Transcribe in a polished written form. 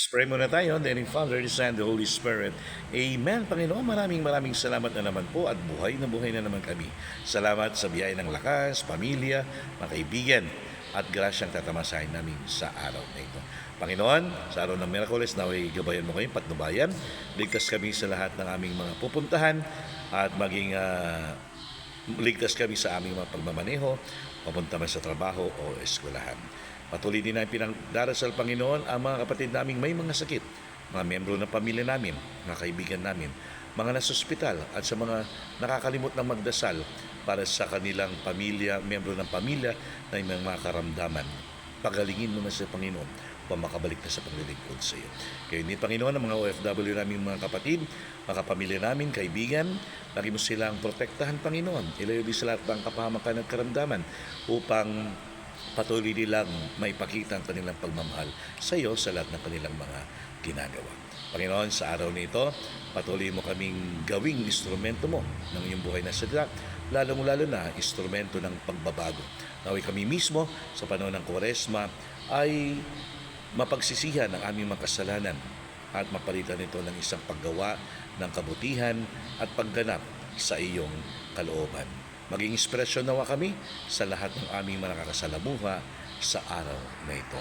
Pray muna tayo, the name of Father, the Son, the Holy Spirit. Amen. Panginoon, maraming salamat na naman po at buhay na naman kami. Salamat sa biyaya ng lakas, pamilya, mga kaibigan, at grasyang tatamasahin namin sa araw na ito. Panginoon, sa araw ng Miyerkules, naway gabayan mo kayong patnubayan. Ligtas kami sa lahat ng aming mga pupuntahan at maging ligtas kami sa aming mga pagmamaneho, papunta man sa trabaho o eskwelahan. Patuloy din namin pinagdarasal, Panginoon, ang mga kapatid naming may mga sakit, mga miyembro ng pamilya namin, mga kaibigan namin, mga nasa ospital at sa mga nakakalimot ng magdasal para sa kanilang pamilya, miyembro ng pamilya na may mga karamdaman. Pagalingin mo na sa Panginoon upang makabalik na sa paglilingkod sa iyo. Kaya hindi, Panginoon, ang mga OFW namin, mga kapatid, mga kapamilya namin, kaibigan, lagi mo silang protektahan, Panginoon. Ilayo din sa lahat ng kapahamakan at karamdaman upang patuloy nilang maipakita ang kanilang pagmamahal sa iyo sa lahat ng kanilang mga ginagawa. Panginoon, sa araw na ito, patuloy mo kaming gawing instrumento mo ng iyong buhay na sadya, lalo na instrumento ng pagbabago. Naway kami mismo sa panahon ng Kwaresma ay mapagsisihan ang aming mga kasalanan at mapalitan ito ng isang paggawa ng kabutihan at pagganap sa iyong kalooban. Maging inspirasyon nawa kami sa lahat ng aming mga nakakasalamuha sa araw na ito.